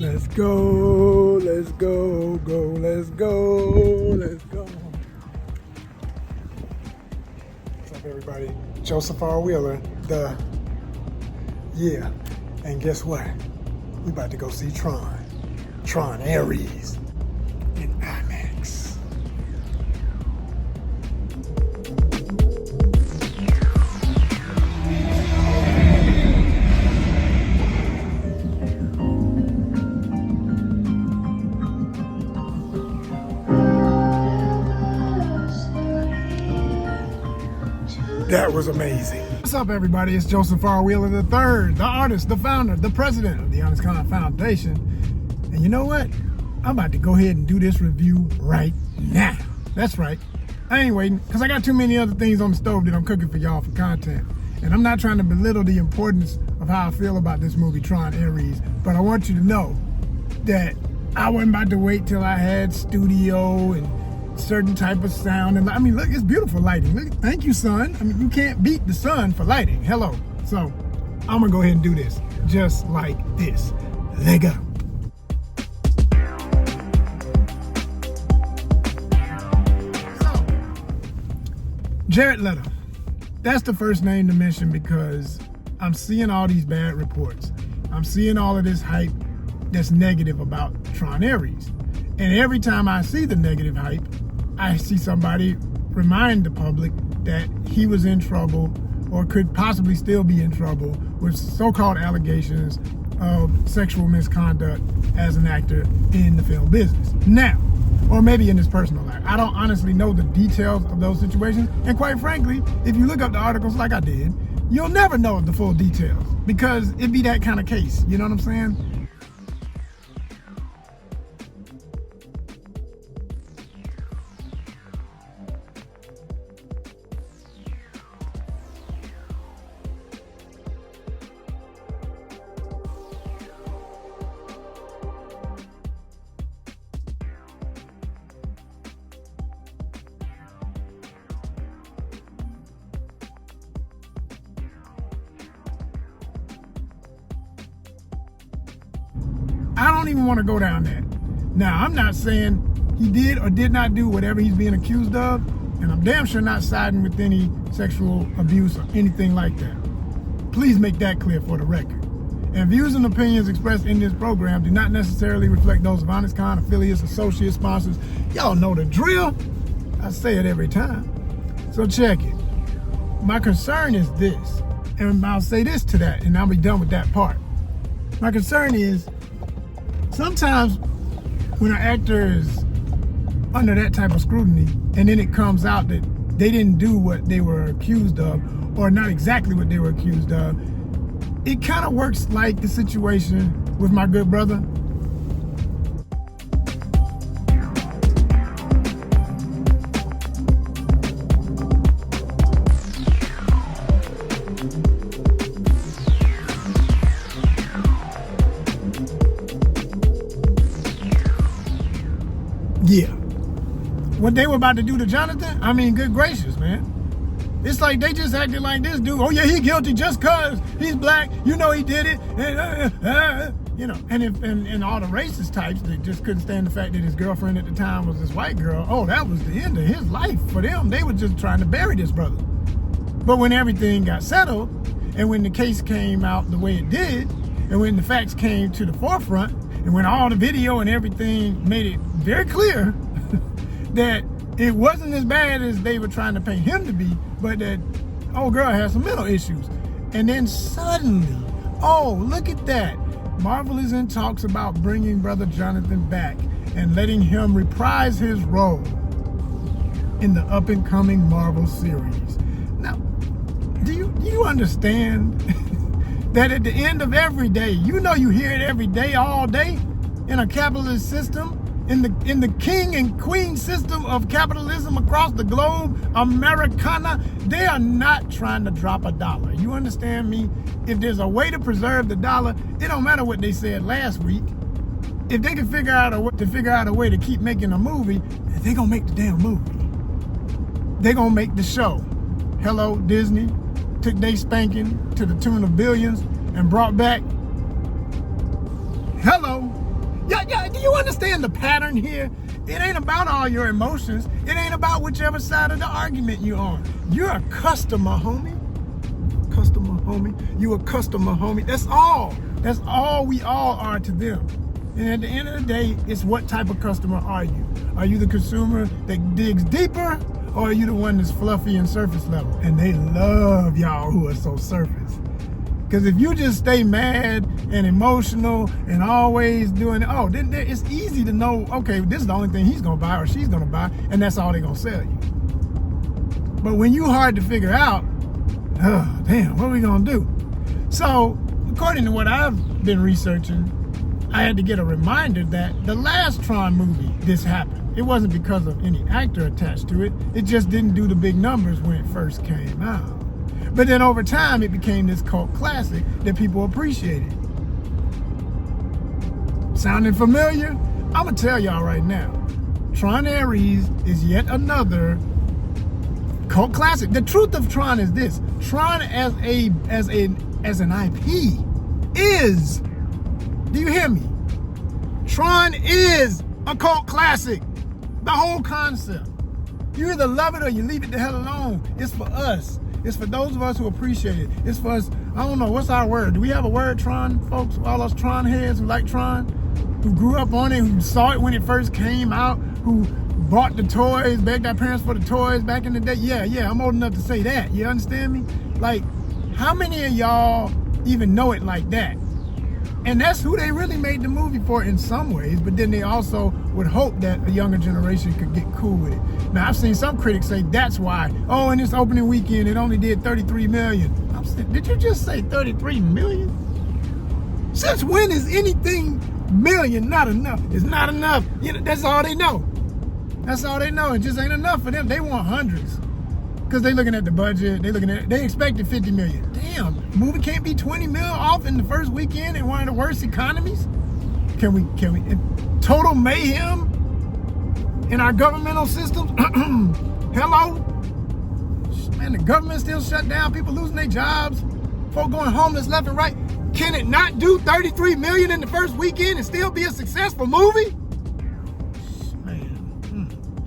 Let's go, let's go, let's go. What's up, everybody? Joseph R. Wheeler, and guess what? We about to go see TRON Ares in IMAX. That was amazing. What's up, everybody? It's Joseph R. Wheeler III, the artist, the founder, the president of the ONYXCON Foundation. And you know what? I'm about to go ahead and do this review right now. That's right. I ain't waiting, because I got too many other things on the stove that I'm cooking for y'all for content. And I'm not trying to belittle the importance of how I feel about this movie, TRON Ares. But I want you to know that I wasn't about to wait till I had studio and certain type of sound. And I mean, look, it's beautiful lighting. Look, thank you, sun. I mean, you can't beat the sun for lighting. Hello. So I'm gonna go ahead and do this just like this. Let go. So, Jared Leto. That's the first name to mention because I'm seeing all these bad reports. I'm seeing all of this hype that's negative about TRON Ares. And every time I see the negative hype, I see somebody remind the public that he was in trouble or could possibly still be in trouble with so-called allegations of sexual misconduct as an actor in the film business. Now, or maybe in his personal life. I don't honestly know the details of those situations. And quite frankly, if you look up the articles like I did, you'll never know the full details because it'd be that kind of case. You know what I'm saying? I don't even want to go down that. Now, I'm not saying he did or did not do whatever he's being accused of, and I'm damn sure not siding with any sexual abuse or anything like that. Please make that clear for the record. And views and opinions expressed in this program do not necessarily reflect those of ONYXCON, affiliates, associates, sponsors. Y'all know the drill. I say it every time. So check it. My concern is this, and I'll say this to that, and I'll be done with that part. My concern is, sometimes when an actor is under that type of scrutiny and then it comes out that they didn't do what they were accused of or not exactly what they were accused of, it kind of works like the situation with my good brother. Yeah. What they were about to do to Jonathan, I mean, good gracious, man. It's like they just acted like this dude. Oh yeah, he guilty just cause he's black. You know he did it. You know, and all the racist types that just couldn't stand the fact that his girlfriend at the time was this white girl. Oh, that was the end of his life for them. They were just trying to bury this brother. But when everything got settled, and when the case came out the way it did, and when the facts came to the forefront, and when all the video and everything made it very clear that it wasn't as bad as they were trying to paint him to be, but that old girl has some mental issues. And then suddenly, oh, look at that. Marvel is in talks about bringing Brother Jonathan back and letting him reprise his role in the up-and-coming Marvel series. Now, do you understand that at the end of every day, you know you hear it every day, all day, in a capitalist system, in the king and queen system of capitalism across the globe, Americana, they are not trying to drop a dollar. You understand me? If there's a way to preserve the dollar, it don't matter what they said last week. If they can figure out a way to keep making a movie, they gonna make the damn movie. They gonna make the show. Hello, Disney took they spanking to the tune of billions and brought back, hello, Yeah, do you understand the pattern here? It ain't about all your emotions. It ain't about whichever side of the argument you're on. You're a customer, homie. Customer, homie. You a customer, homie. That's all. That's all we all are to them. And at the end of the day, it's what type of customer are you? Are you the consumer that digs deeper, or are you the one that's fluffy and surface level? And they love y'all who are so surface. Because if you just stay mad and emotional and always doing, then it's easy to know, okay, this is the only thing he's going to buy or she's going to buy, and that's all they're going to sell you. But when you hard to figure out, damn, what are we going to do? So, according to what I've been researching, I had to get a reminder that the last Tron movie, this happened. It wasn't because of any actor attached to it. It just didn't do the big numbers when it first came out. But then over time, it became this cult classic that people appreciated. Sounding familiar? I'm going to tell y'all right now. Tron Ares is yet another cult classic. The truth of Tron is this. Tron as an IP is, do you hear me? Tron is a cult classic. The whole concept. You either love it or you leave it the hell alone. It's for us. It's for those of us who appreciate it. It's for us, I don't know, what's our word? Do we have a word, Tron, folks? All us Tron heads who like Tron, who grew up on it, who saw it when it first came out, who bought the toys, begged our parents for the toys back in the day. Yeah, I'm old enough to say that. You understand me? Like, how many of y'all even know it like that? And that's who they really made the movie for in some ways, but then they also would hope that a younger generation could get cool with it. Now, I've seen some critics say that's why, in this opening weekend, it only did 33 million. I'm saying, did you just say 33 million? Since when is anything million not enough? It's not enough. You know, that's all they know. That's all they know. It just ain't enough for them. They want hundreds. Because they looking at the budget, they expected 50 million. Damn, movie can't be 20 mil off in the first weekend in one of the worst economies? Can we, total mayhem in our governmental systems? Hello? Man, the government still shut down, people losing their jobs, folk going homeless left and right. Can it not do 33 million in the first weekend and still be a successful movie?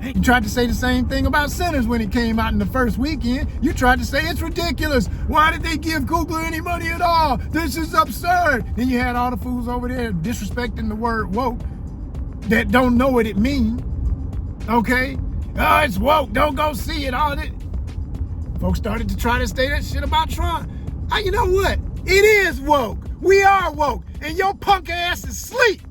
You tried to say the same thing about Sinners when it came out in the first weekend. You tried to say it's ridiculous. Why did they give Google any money at all? This is absurd. Then you had all the fools over there disrespecting the word woke that don't know what it means. Okay? Oh, it's woke. Don't go see it. All that. Folks started to try to say that shit about Tron. You know what? It is woke. We are woke. And your punk ass is asleep.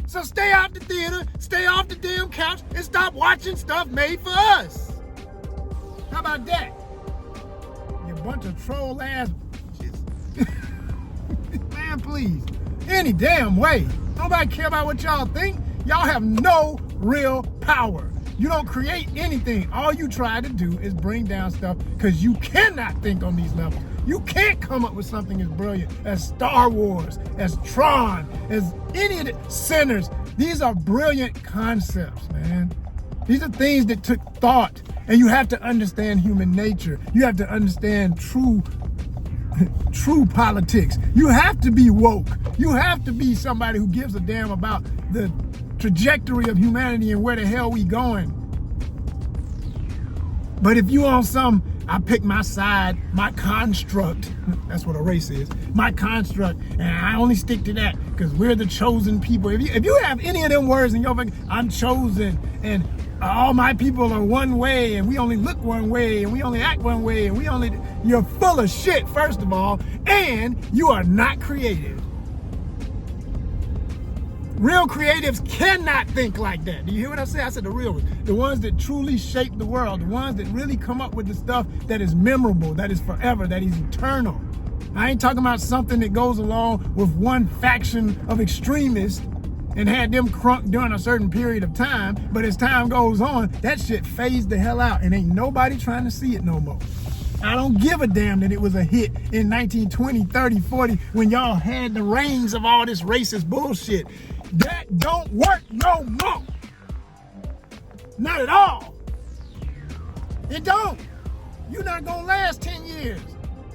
So stay out the theater, stay off the damn couch, and stop watching stuff made for us. How about that? You bunch of troll ass bitches. Man, please. Any damn way. Nobody care about what y'all think. Y'all have no real power. You don't create anything. All you try to do is bring down stuff because you cannot think on these levels. You can't come up with something as brilliant as Star Wars, as Tron, as any of the Sinners. These are brilliant concepts, man. These are things that took thought. And you have to understand human nature. You have to understand true politics. You have to be woke. You have to be somebody who gives a damn about the trajectory of humanity and where the hell we going. But if you on some, I pick my side, my construct, that's what a race is, my construct, and I only stick to that because we're the chosen people. If you have any of them words in your book, I'm chosen, and all my people are one way, and we only look one way, and we only act one way, and you're full of shit, first of all, and you are not creative. Real creatives cannot think like that. Do you hear what I said? I said the real ones. The ones that truly shape the world. The ones that really come up with the stuff that is memorable, that is forever, that is eternal. I ain't talking about something that goes along with one faction of extremists and had them crunk during a certain period of time. But as time goes on, that shit fades the hell out and ain't nobody trying to see it no more. I don't give a damn that it was a hit in 1920, 30, 40 when y'all had the reins of all this racist bullshit. That don't work no more. Not at all. It don't. You're not gonna last 10 years.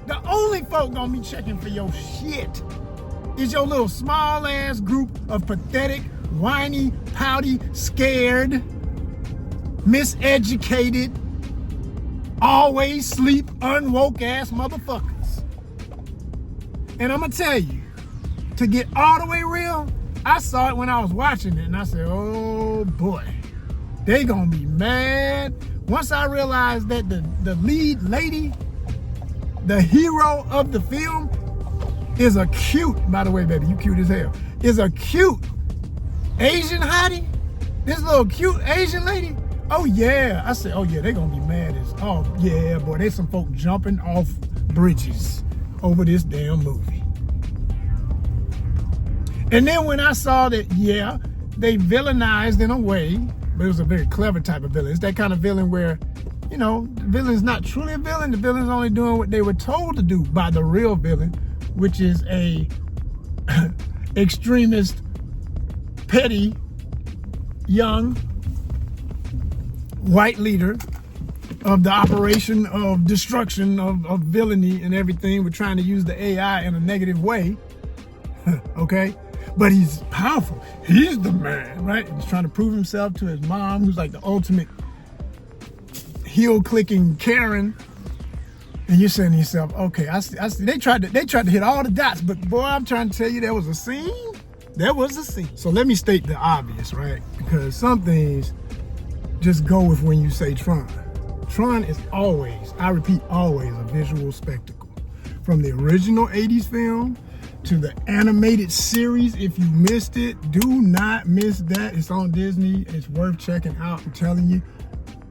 The only folk gonna be checking for your shit is your little small ass group of pathetic, whiny, pouty, scared, miseducated, always sleep, unwoke ass motherfuckers. And I'm gonna tell you, to get all the way real, I saw it when I was watching it and I said, oh boy, they gonna be mad. Once I realized that the lead lady, the hero of the film, is a cute, by the way, baby, you cute as hell, is a cute Asian hottie, this little cute Asian lady. Oh yeah, I said, oh yeah, they gonna be mad as, oh yeah, boy, there's some folk jumping off bridges over this damn movie. And then when I saw that, yeah, they villainized in a way, but it was a very clever type of villain. It's that kind of villain where, you know, the villain's not truly a villain. The villain's only doing what they were told to do by the real villain, which is a extremist, petty, young, white leader of the operation of destruction of villainy and everything. We're trying to use the AI in a negative way, okay? But he's powerful. He's the man, right? He's trying to prove himself to his mom, who's like the ultimate heel-clicking Karen. And you're saying to yourself, okay, I see. They tried to hit all the dots, but boy, I'm trying to tell you, there was a scene. There was a scene. So let me state the obvious, right? Because some things just go with when you say Tron. Tron is always, I repeat, always a visual spectacle. From the original 80s film to the animated series. If you missed it, do not miss that. It's on Disney. It's worth checking out, I'm telling you.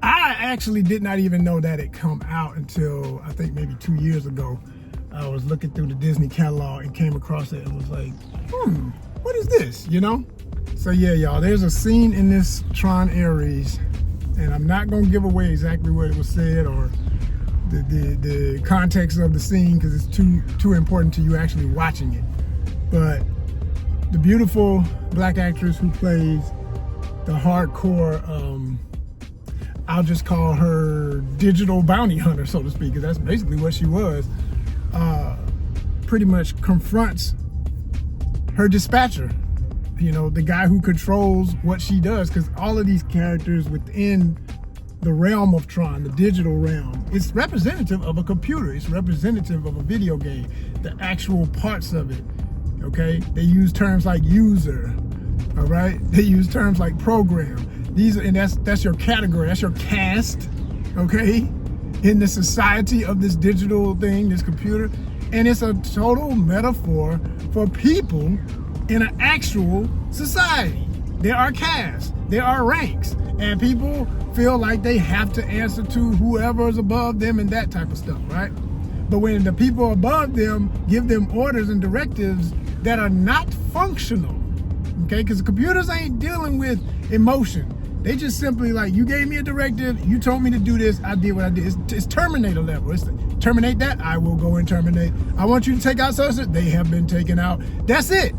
I actually did not even know that it come out until I think maybe 2 years ago. I was looking through the Disney catalog and came across it and was like, what is this, you know? So yeah, y'all, there's a scene in this Tron Ares, and I'm not gonna give away exactly what it was said or the context of the scene because it's too important to you actually watching it. But the beautiful black actress who plays the hardcore, I'll just call her digital bounty hunter, so to speak, because that's basically what she was, pretty much confronts her dispatcher, you know, the guy who controls what she does, because all of these characters within the realm of Tron, the digital realm, it's representative of a computer. It's representative of a video game, the actual parts of it, okay? They use terms like user, all right? They use terms like program. These, and that's your category, that's your caste, okay? In the society of this digital thing, this computer. And it's a total metaphor for people in an actual society. There are castes, there are ranks, and people feel like they have to answer to whoever is above them and that type of stuff, right? But when the people above them give them orders and directives that are not functional, okay? Because the computers ain't dealing with emotion. They just simply like, you gave me a directive, you told me to do this, I did what I did. It's Terminator level. It's terminate that, I will go and terminate. I want you to take out such, they have been taken out. That's it.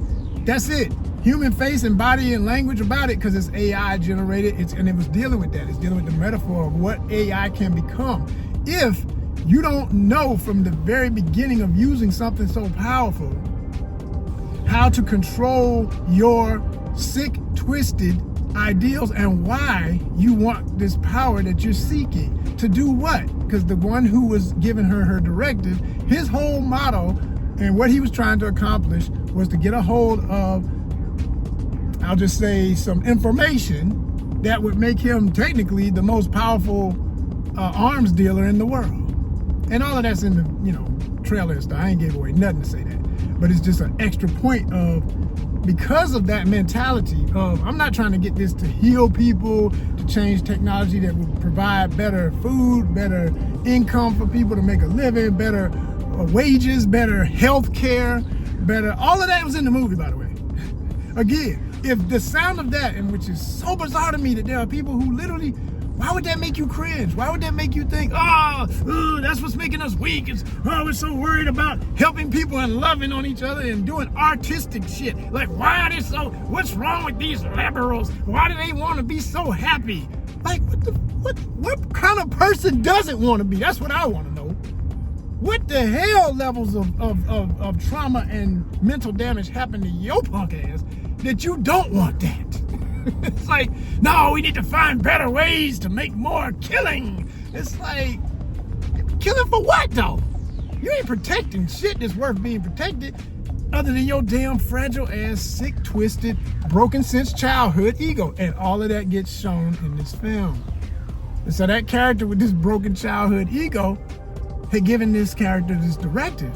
That's it. Human face and body and language about it, because it's AI generated. And it was dealing with that. It's dealing with the metaphor of what AI can become. If you don't know from the very beginning of using something so powerful how to control your sick, twisted ideals and why you want this power that you're seeking to do what? Because the one who was giving her directive, his whole motto and what he was trying to accomplish was to get a hold of, I'll just say, some information that would make him technically the most powerful arms dealer in the world. And all of that's in the, you know, trailer and stuff. I ain't gave away nothing to say that. But it's just an extra point of, because of that mentality of, I'm not trying to get this to heal people, to change technology that would provide better food, better income for people to make a living, better wages, better health care, better, all of that was in the movie, by the way. Again, if the sound of that, and which is so bizarre to me that there are people who literally, why would that make you cringe? Why would that make you think, that's what's making us weak? It's, we're so worried about helping people and loving on each other and doing artistic shit. Like, why are they so, what's wrong with these liberals? Why do they want to be so happy? Like, what kind of person doesn't want to be? That's what I want to know. what the hell levels of trauma and mental damage happened to your punk ass that you don't want that? It's like, no, we need to find better ways to make more killing. It's like, killing for what though? You ain't protecting shit that's worth being protected other than your damn fragile ass, sick, twisted, broken since childhood ego. And all of that gets shown in this film. And so that character with this broken childhood ego had given this character this directive.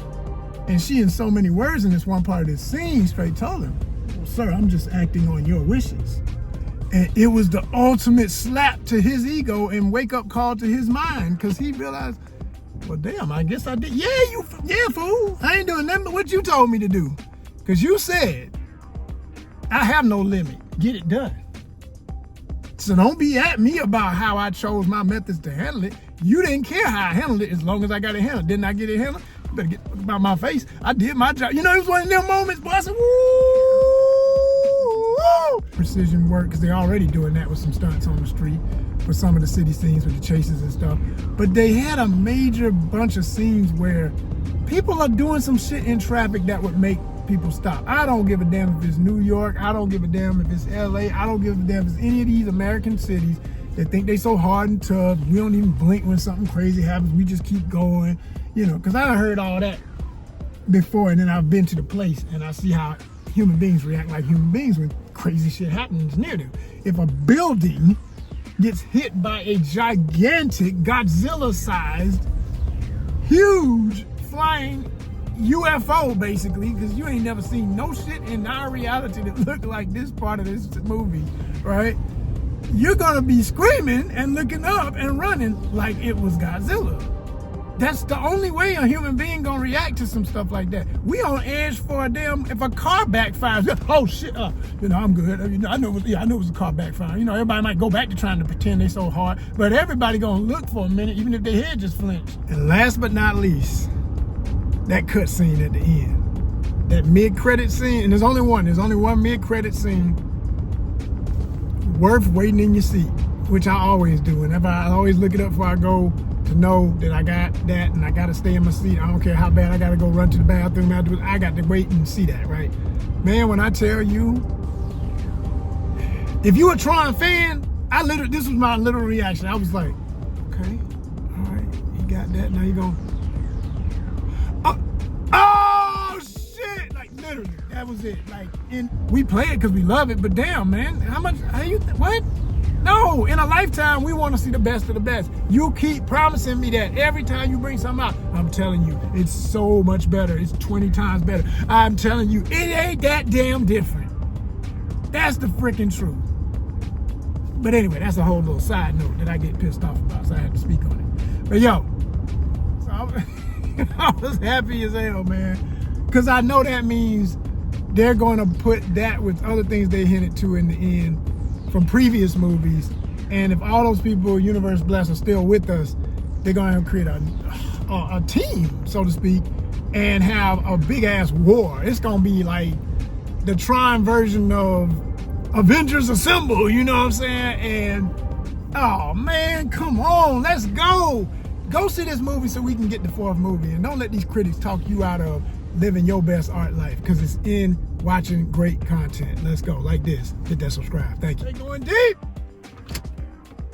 And she, in so many words in this one part of this scene, straight told him, well, sir, I'm just acting on your wishes. And it was the ultimate slap to his ego and wake-up call to his mind, because he realized, well, damn, I guess I did. Yeah, fool. I ain't doing nothing but what you told me to do. Because you said, I have no limit. Get it done. So don't be at me about how I chose my methods to handle it. You didn't care how I handled it as long as I got it handled. Didn't I get it handled? You better get about my face. I did my job. You know, it was one of them moments, boy. I said, woo! Precision work, because they're already doing that with some stunts on the street for some of the city scenes with the chases and stuff. But they had a major bunch of scenes where people are doing some shit in traffic that would make people stop. I don't give a damn if it's New York. I don't give a damn if it's LA. I don't give a damn if it's any of these American cities that think they so hard and tough. We don't even blink when something crazy happens. We just keep going, you know, because I heard all that before, and then I've been to the place and I see how human beings react like human beings when crazy shit happens near them. If a building gets hit by a gigantic, Godzilla-sized, huge flying UFO, basically, because you ain't never seen no shit in our reality that looked like this part of this movie, right? You're gonna be screaming and looking up and running like it was Godzilla. That's the only way a human being gonna react to some stuff like that. We on edge for a damn, if a car backfires, oh shit, you know, I'm good. You know, I know it was a car backfire. You know, everybody might go back to trying to pretend they so hard, but everybody gonna look for a minute, even if their head just flinched. And last but not least, that cut scene at the end. That mid-credit scene, and there's only one mid-credit scene worth waiting in your seat, which I always do. Whenever I always look it up before I go, to know that I got that and I gotta stay in my seat. I don't care how bad I gotta go run to the bathroom afterwards. I got to wait and see that, right? Man, when I tell you, if you a Tron fan, this was my literal reaction. I was like, okay, all right, you got that. Now you go, oh shit! Like literally, that was it. Like, we play it because we love it, but damn, man, what? No, in a lifetime, we want to see the best of the best. You keep promising me that every time you bring something out. I'm telling you, it's so much better. It's 20 times better. I'm telling you, it ain't that damn different. That's the freaking truth. But anyway, that's a whole little side note that I get pissed off about, so I had to speak on it. But yo, so I was happy as hell, man, because I know that means they're going to put that with other things they hinted to in the end from previous movies, and if all those people, Universe Bless, are still with us, they're gonna create a team, so to speak, and have a big ass war. It's gonna be like the Tron version of Avengers Assemble, you know what I'm saying? And oh man, come on, let's go. Go see this movie so we can get the fourth movie, and don't let these critics talk you out of living your best art life, because it's in watching great content. Let's go. Like this. Hit that subscribe. Thank you. They going deep.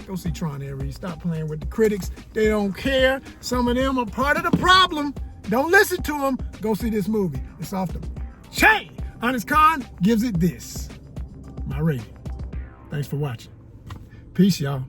Go see TRON ARES. Stop playing with the critics. They don't care. Some of them are part of the problem. Don't listen to them. Go see this movie. It's off the chain. ONYXCON gives it this. My rating. Thanks for watching. Peace, y'all.